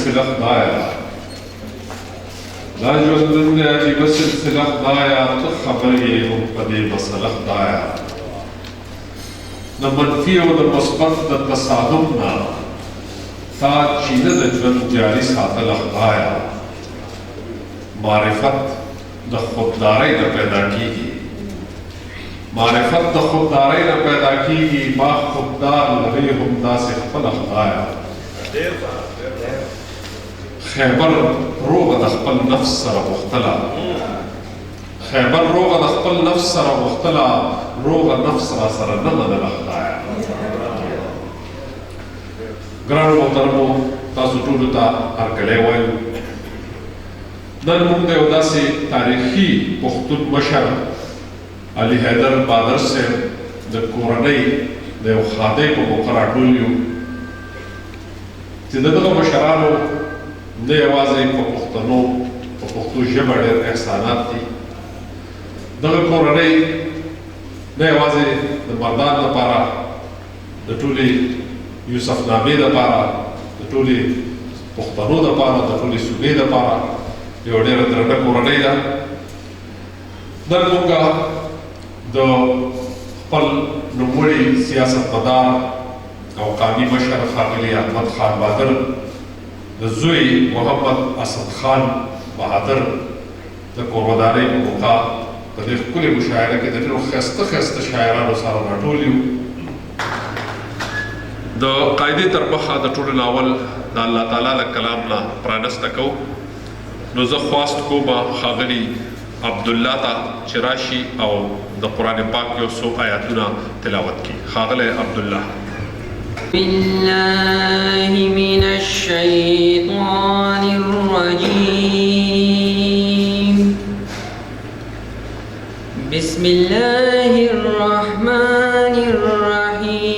सिलसिला खुदाया ला जो दुनिया अजीब सिलसिला खुदाया तो खबर ये हो पदे मसला खुदाया न मनफी और न मुस्बत न तसादुम ना ता चीन न जन जारी सातल खुदाया मारिफत न खुददारी न पैदा कीगी मारिफत न खुददारी न पैदा कीगी बा खुददार लगे हमदा से खपल खुदाया खैबर रोग दखपल नफ्स सर मुख्तला खैबर रोग दखपल नफ्स सर मुख्तला रोग नफ्स सर नमन लखदाया ग्रान मोहतरमो तासु टूलु ता हरकले वायु नन मुंगे उदासी तारीखी पुख्तुन मशर अली हैदर बादर से द कोरनई देव खादे को मुकरा टूलियो जिददगा मशरानो ने आवाज़ को पुख्तनो को पुख्तु ज़िम्मा ढेर एहसानात थी दगा कोरनई ने आवाज़ द मर्दान द पारा द टूली यूसुफ नामी द पारा द टूली पुख्तनो द पारा द टूली सुबे द पारा यो ढेर दरटा कोरनई दा दर मुंगा द पल नुमुड़ी सियासत मदार अवकामी मशर खामिली अहमद खान बहादुर ज़ुई मोहम्मद असद खान बहादुर द कोरदारे को मौका तदे कुल मुशायरा के दफिर खस्ता खस्ता शायरान सारा नाटोलियो द कायदे तरबखा द टोल नावल द अल्लाह ताला द कलाम ना प्रानस्त को नुज़ख्वास्त को बा खागली अब्दुल्ला ता चिराशी और द कुरान पाक के सो आयातुना तिलावत की खागले अब्दुल्ला बिल्लाहि मिनश शैतानिर रजीम बिस्मिल्लाहिर रहमानिर रहीम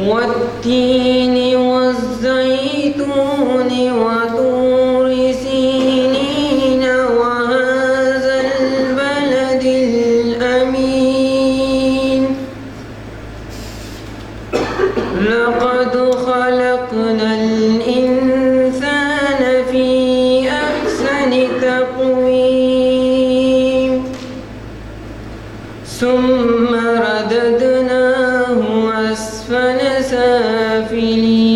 वत्तीनि वज़्ज़ैतूनि वतूरि सीनीन वहाज़ल बलदिल अमीन लक़द ख़लक़नल इंसान फ़ी अहसनि तक़वीम सुम्मा रददनाहु अस्फल साफिलीन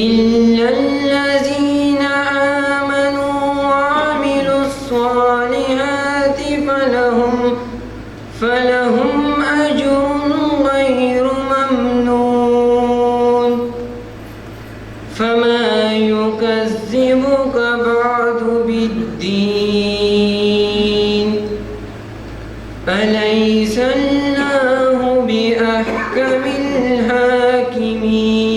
इल्लल्लज़ीन आमनू वअमिलुस्सालिहाति फलहुम अज्रुन गैरु ममनून फमा युकज़्ज़िबुक बअदु बिद्दीन अलैसा अल्लाहु बिअहकमिल हाकिमीन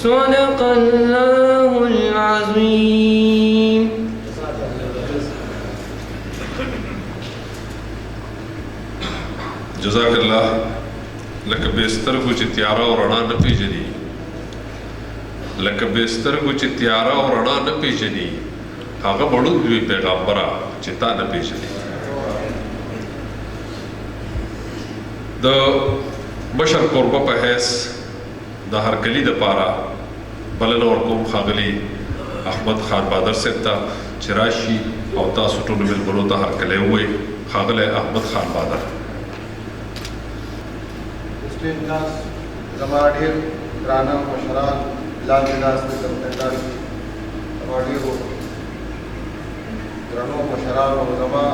सदक़ल्लाहुल अज़ीम। जज़ाकल्लाह लक बेस्तर को चित्यारा और रणा न पेजनी लक बेस्तर को चित्यारा और रणा न पेजनी हागा बड़ू भी पैगंबरा चिता न पेजनी द बशर कुर्बा पहस द हरकली द पारा बलन और कुम खागली अहमद खान बहादुर से ता चिराशी और तासुटुन मिल बलोता हरकले हुए खागले अहमद खान बहादुर ढेर राना मशरान लाल मिलास ग्रानो मशरान जमा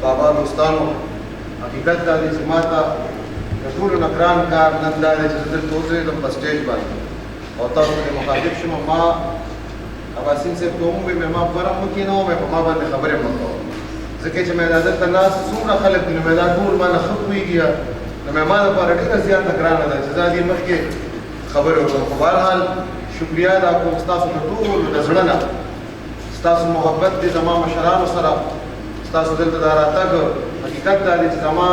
बाबा दोस्तानो हकीकत दादी जमाता रसूल नकरान का नंदारे जदल तोजे तो स्टेज पर और तब के मुखातिब शुमा मा अबासिन से तो में मैं बरम की नो मैं मा बंद खबरें मतो जके च मैं आदत तनास सूरा खलक दिन मैं दूर मा खत हुई गया तो मैं मा पर ढेर ज्यादा नकरान दा जजादी मत के खबर हो बहरहाल शुक्रिया आपको उस्ताद टूल नजरना उस्ताद मोहब्बत दे जमा मशरान सरा उस्ताद दिल दारा तक हकीकत दादी जमा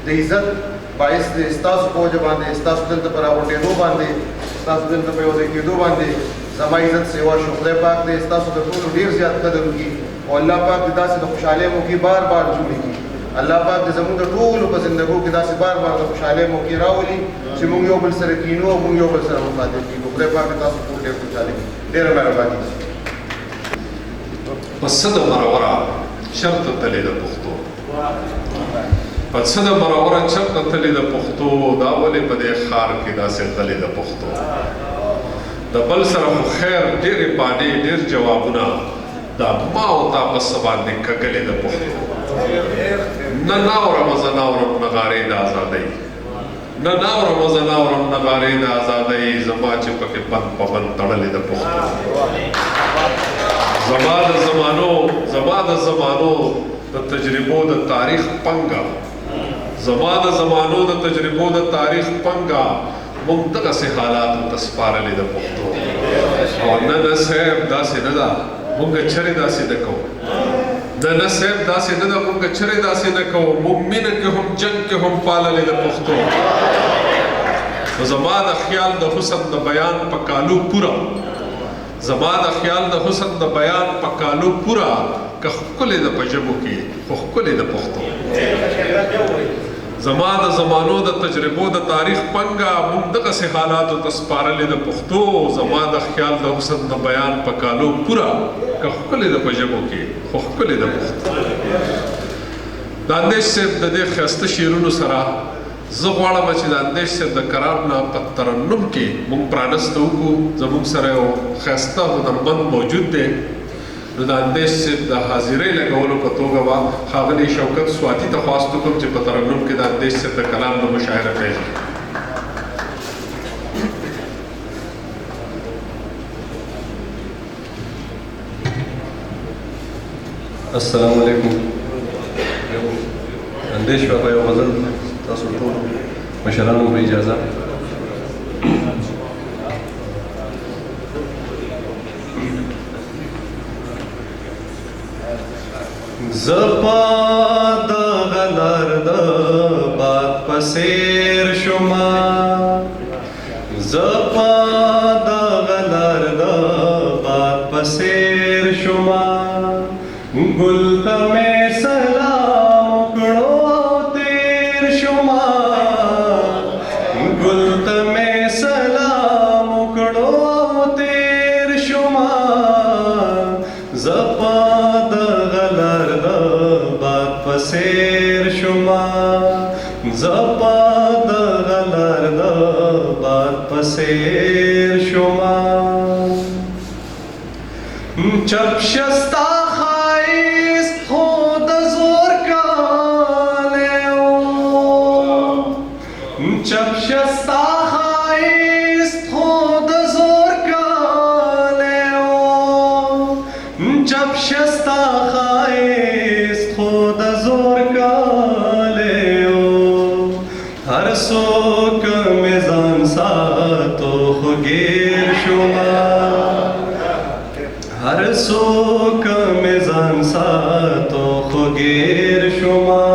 दे इज्जत बाइस दे उस्ताद को जो बांधे उस्ताद दिल पर आवटे दो बांधे उस्ताद दिल पे वो के दो बांधे زما عزت سیوا شکر پاک دې ستاسو د ټولو ډېر زیات قدر وکړي او الله پاک دې داسې د خوشحالۍ موقع بار بار جوړې کړي. الله پاک دې زموږ د ټولو په زندګو کې داسې بار بار د خوشحالۍ موقع راولي چې موږ یو بل سره کینو او موږ یو بل سره مخاطب کېږو. خدای پاک دې تاسو ټول ډېر خوشحاله کړي. ډېره مهرباني. پس د مروره شرط تلې د پښتو پس د مروره شرط تلې د پښتو دا ولې په دې ښار کې داسې تلې د پښتو د بل سره خو خیر ډېرې باندې ډېر جوابونه دا ما او تا پس باندې کګلې د پښتو نه ناورم زه ناورم نغارې د ازادۍ نه ناورم زه ناورم نغارې د ازادۍ زما چې پکې بند په بند تړلې د پښتو زما د زمانو د تجربو د تاریخ پنګه زما د زمانو د تجربو د تاریخ پنګه موږ دغسې حالاتو ته سپارلې د پښتو او نه صاحب داسې نه ده موږ چرې داسې نه کوو نه صاحب داسې نه ده موږ چرې داسې نه کوو موږ مینه کې هم جنګ کې هم پاللې د پښتو نو زما د خیال د حسن د بیان په کالو پوره زما د خیال د حسن د بیان په کالو پوره که ښکلې ده په ژبو کې خو ښکلې د پښتو زما د زمانو د تجربو د تاریخ پنګه موږ دغسې حالاتو ته سپارلې د پښتو زما د خیال د حسن د بیان په کالو پوره که ښکلې ده په ژبو کې خو ښکلې د پښتو د اندیش صاحب د دې ښایسته شعرونو سره زه غواړم چې د اندیش صاحب د کرار نه په ترنم کې موږ پرانسته وکړو زموږ سره یو ښایسته هنرمند موجود دی نو د اندیش صاحب د حاضرۍ لګولو په توګه به ښاغلي شوکت سواتي ته خواست وکړم چې په ترنم کې د اندیش صاحب د کلام نه مشاعره پیل کړي. السلام علیکم. اندیش بابا یو غزل تاسو ټول مشرانو په اجازه زپا د غلر د باد پسیر شما زپا د غلر د باد پسیر شما گل تمہیں سلام کڑو تیر شما گل تمہیں سلام کڑو تیر شما زپا د غلر د باد پسیر شما زپا د غلر د باد پسیر شما چپ شستا چپ شستا خواهیست خود زور کالیو چپ شستا خواهیست خود زور کالیو هر سوک میزان ساتو خگیر شما هر سوک میزان ساتو خگیر شما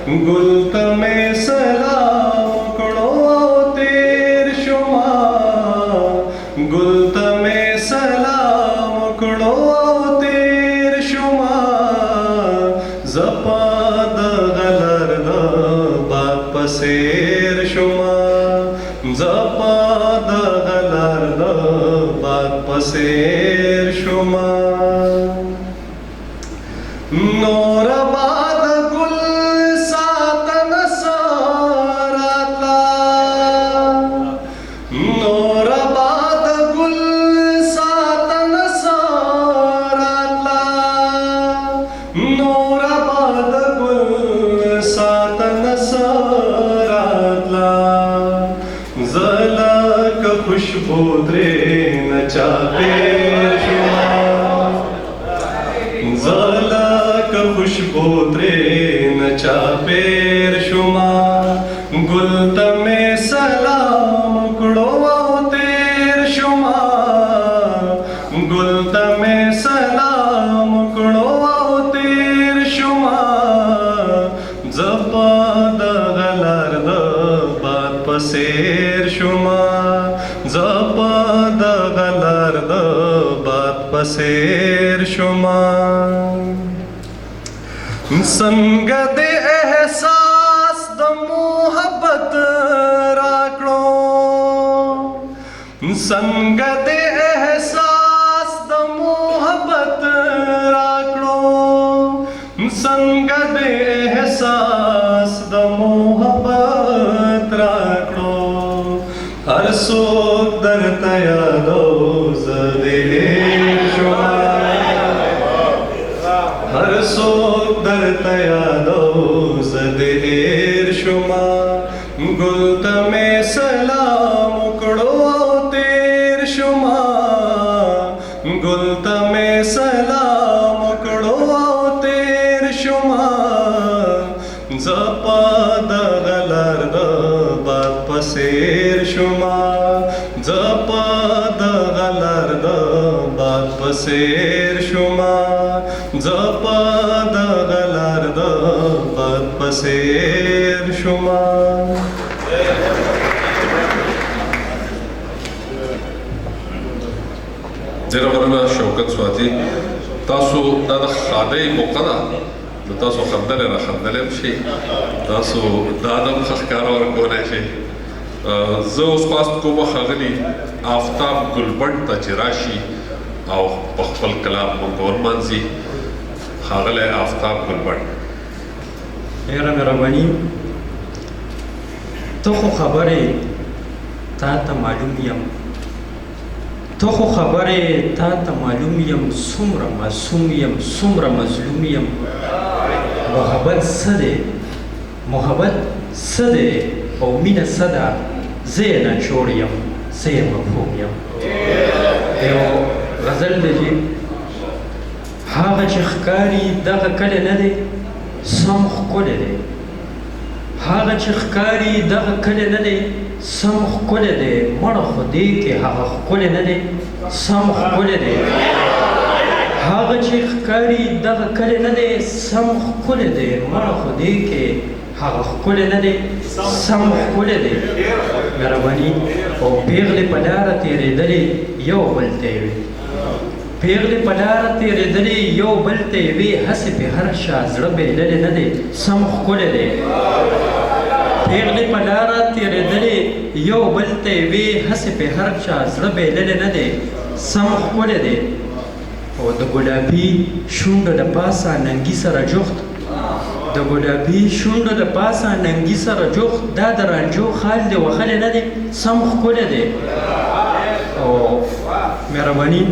گل تمہیں سلام گل تمہیں سلام کڑو تیر شما زپا د غلر د باد پسیر شما زپا د غلر د باد پسیر شما نور باد گل ساتن سارتا نور نور آباد گل ساتن ساراتلا زلک خوشبو درے نچا پیر شما زلک خوشبو درے نچا پیر شما گل تمہیں سلام کڑو تیر شما گل تمہیں سلام کڑو زپا د غلر د باد پسیر شما زپا د غلر پسیر شما څنګه د احساس د محبت راکړو څنګه د احساس د محبت راکړو څنګه د احساس د محبت راکړو هر څوک درته یادو زه دې شما هر څوک درته یادو زه دې شما ګل ته مې سلام وکړو تیر شما ګل ته مې سلام وکړو تیر شما زه په دغه لار د باد په څیر شما زه په دغه لار د باد په څیر شما زه په دغه لار د باد په څیر شما ډېره مننه شوکت سواتي تاسو دا د ښادۍ موقع ده نو تاسو خندلې را خندلې هم شئ تاسو دا ادب ښه ښکاره ورکولی شئ زه اوس خواست کوم ښاغلي آفتاب ګلبڼ ته چې راشي او په خپل کلام موږ ورمانځي ښاغلی آفتاب ګلبڼ ډېره مهرباني ته خو خبرې تا ته معلوم یم ته خو خبرې تا ته معلوم یم څومره معصوم یم څومره مظلوم یم محبت څه دی محبت څه دی او مینه څه ده زه یې ناچوړ یم زه یې مفهوم یم یو غزل دی چې هغه چې ښکاري دغه کلی نه دی سم ښکلی دی هغه چې ښکاري دغه کلی نه دی سم ښکلی دی مړه خو دې کې هغه ښکلی نه دی سم ښکلی دی هغه چې ښکاري دغه کلی نه دی سم ښکلی دی مړه خو دې کې هغه ښکلی نه دی سم ښکلی دی مهرباني او پیغلې په لاره تېرېدلې یو بل ته یې وې پیغلې په لاره تېرېدلې یو بل ته یې وې هسې پې هر چا زړه بېللی نه دی سم ښکلی دی پیغلې په لاره تېرېدلې یو بل ته یې وې هسې پې هر چا زړه بېللی نه دی سم ښکلی دی او د ګلابي شونډو د پاسه ننګي سره جفت د ګلابي شونډو د پاسه ننګي سره جفت دا د رانجو خال دی وخلی نه دی سم ښکلی دی او مهرباني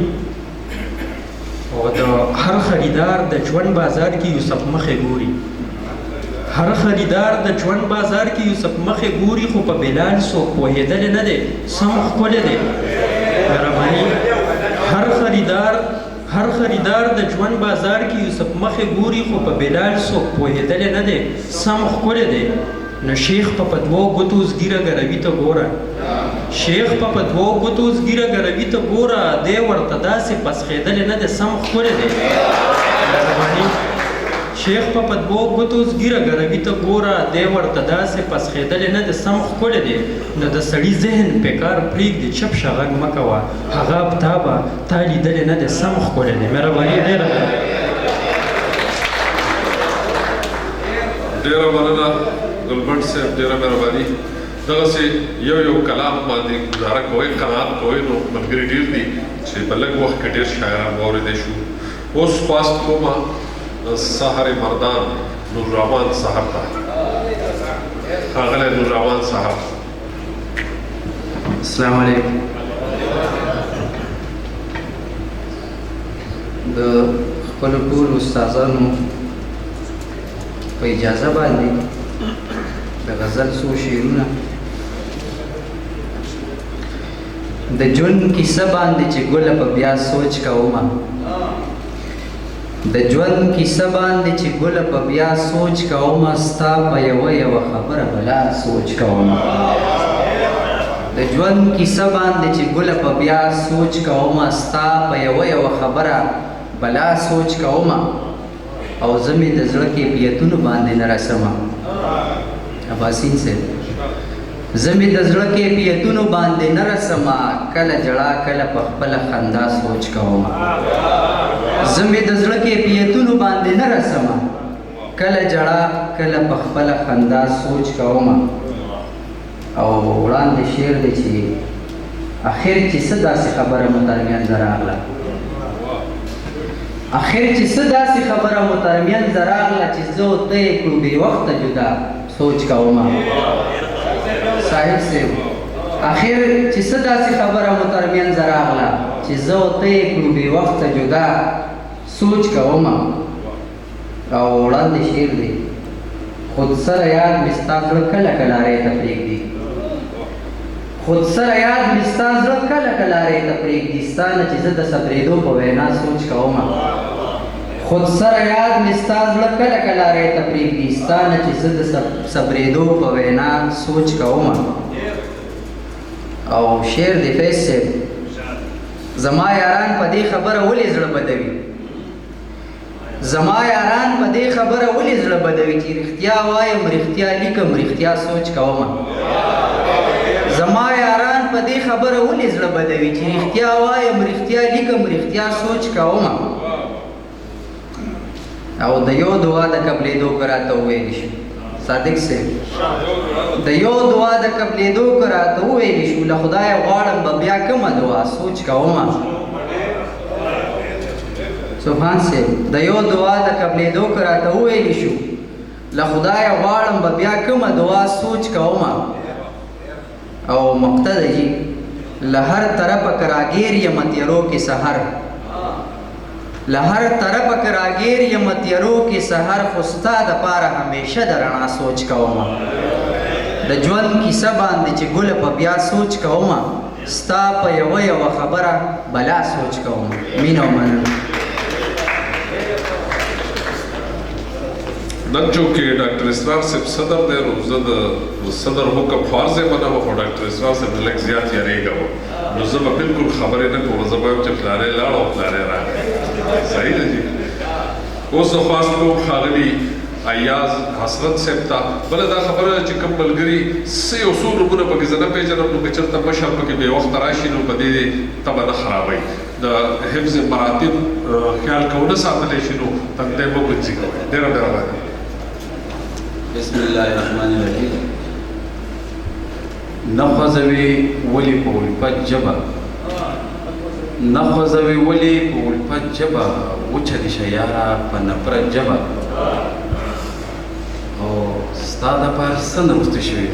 او د هر خریدار د ژوند بازار کې یوسف مخې ګوري هر خریدار د ژوند بازار کې یوسف مخې ګوري خو په بلال څوک پوهېدلی نه دی سم ښکلی دی مهرباني هر خریدار د ژوند بازار کې یوسف مخې ګوري خو په بلال څوک پوهېدلی نه دی سم ښکلی دی نو شیخ په دوو ګوتو زګیره ګروي ته ګوره شیخ په دوو ګوتو زګیره ګروي ته ګوره دی ورته داسې پسخېدلی نه دی سم ښکلی دی مهرباني شیخ په دوو ګوتو زګیره ګروي ته ګوره دی ورته داسې پسخېدلی نه دی سم ښکلی دی نو د سړي ذهن پیکار پرېږدي چپ شه غږ مه کوه هغه ابتابه تا لیدلی نه دی سم ښکلی دی مهرباني ډېره ډېره مننه ګلبڼ صاحب ډېره مهرباني دغسې یو کلام باندې ګزاره کوئ قناعت کوئ نو ملګري ډېر دي چې په لږ وخت کې ډېر شاعران واورېدی شو اوس خواست کومه سحر مردان نورالرحمن صاحب ته ښاغلی نورالرحمن صاحب السلام علیکم د خپلو ټولو استادانو په اجازه باندې د غزل څو شعرونه د ژوند کیسه باندې چې ګله په بیا سوچ کومه د ژوند کیسه باندې چې ګله په بیا سوچ کومه ستا په یوه خبره بلا سوچ کومه د ژوند کیسه باندې چې ګله په بیا سوچ کومه ستا په یوه خبره بلا سوچ کومه او زه مې د زړه کیفیتونو باندې نه رسمه عباسین صاحب زمې د زړه کیفیتونو باندې نه رسمه کله جړه کله په خپله خندا سوچ کومه زمې د زړه کیفیتونو باندې نه رسمه کله جړه کله په خپله خندا سوچ کومه او وړاندې شعر دی چې اخر چې څه داسې خبره مو ترمنځ راغله اخر چې څه داسې خبره مو ترمنځ راغله چې زه او ته یې کړو بې وخته جدا سوچ کومه صاحب صاحب اخر چې څه داسې خبره مو ترمنځ راغله چې زه او ته یې کړو بې وخته جدا سوچ کومه او وړاندې شعر دی خود سره یاد مې ستا زړه کله کلارې ته پرېږدي خود سره یاد مې ستا زړه کله کلارې ته پرېږدي ستا نه چې زه د صبرېدو په وینا سوچ کومه خود سره یاد مې ستا زړه کله کلارې ته پرېږدي ستا نه چې زه د صبرېدو په وینا سوچ کومه او شعر دی فیض صاحب زما یاران په دې خبره ولې زړه بدوي زما یاران په دې خبره ولې زړه بدوي چې رښتیا وایم رښتیا لیکم رښتیا سوچ کومه زما یاران په دې خبره ولې زړه بدوي چې رښتیا وایم رښتیا لیکم رښتیا سوچ کومه او د یو دعا د قبلېدو که راته وویلی شو صادق صاحب د یو دعا د قبلېدو که راته وویلی شو له خدایه غواړم به بیا کومه دعا سوچ کومه سبحان صاحب د یو دعا د قبلېدو که راته وویلی شو له خدایه غواړم به بیا کومه دعا سوچ کومه او مقتده جی له هر طرفه که راګیر یم تیرو کې سحر له هر طرفه که راګیر یم تیرو کې سحر خو ستا دپاره همیشه د رڼا سوچ کومه د ژوند کیسه باندې چې ګله په بیا سوچ کومه ستا په یوه خبره بلا سوچ کومه مینه او مننه نن چونکې ډاکټر اسرار صاحب صدر دی نو زه د صدر حکم فرض یې منم خو ډاکټر اسرار صاحب لږ زیات یارېږم نو زه به بالکل خبرې نه کوم زه به وایم چې پلارې لاړ او پلارې راغی صحیح ده جي اوس زه خواست کوم ښاغلي ایاز حسرت صاحب ته بله دا خبره چې کوم ملګري څه یو څو نومونه پکې زه نه پېژنم نو که چېرته مشر پکې بې وخته راشي نو په دې طبعه نه خرابوي د حفظ مراتب خیال کو نه ساتلی شي نو تندی مه ګنځي کوئ ډېره مهرباني بسم الله الرحمن الرحیم نخوځوي ولې په الفت ژبه نخوځوي ولې په الفت ژبه وچه دې شه یاره په نفرت ژبه او ستا دپاره څه نه وروسته شوي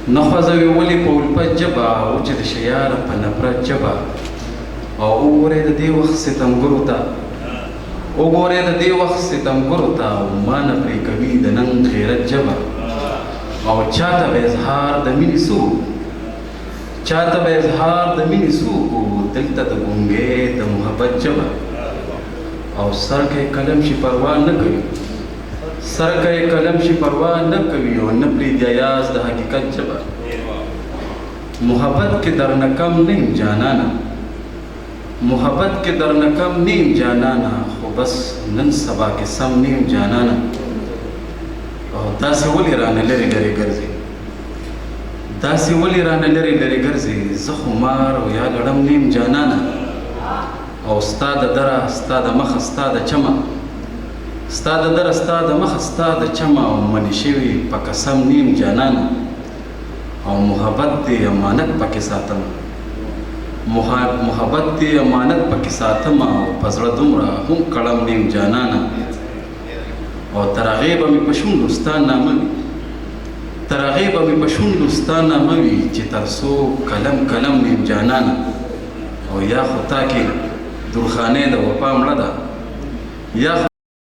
نخوځوي ولې په الفت ژبه وچه دې شه یاره په نفرت ژبه او وګورئ د دې وخت ستمګرو ته وګورئ د دې وخت ستمګرو ته ما نه پرې کوي د نن غیرت ژبه او چاته به اظهار د مینې څوک چاته به اظهار د مینې څوک دلته د ګونګې د محبت ژبه او سر کې قلم شي پروا نه کوي سر کې قلم شي پروا نه کوي او نه پرېږدي ایاز د حقیقت ژبه محبت کې درنه کم نه یم جانانه محبت کې درنه کم نه یم جانانه خو بس نن سبا کې سم نه یم جانانه او داسې ولې رانه لرې لرې ګرځې داسې ولې رانه لرې لرې ګرځې زه خو مار او یا لړم نه یم جانانه او ستا د دره ستا د مخه ستا د چمه ستا د دره ستا د مخه ستا د چمه او منې شوي په قسم نه یم جانانه او محبت دې امانت پکې ساتم محبت دې امانت پکې ساتم او په زړه دومره هم کړم نیم جانانه او تر هغې به مې په شونډو ستا نامه وي تر هغې به مې په شونډو ستا نامه وي چې تر څو قلم قلم نیم جانانه او یا خو تا کې درخانۍ د وفا مړه ده یا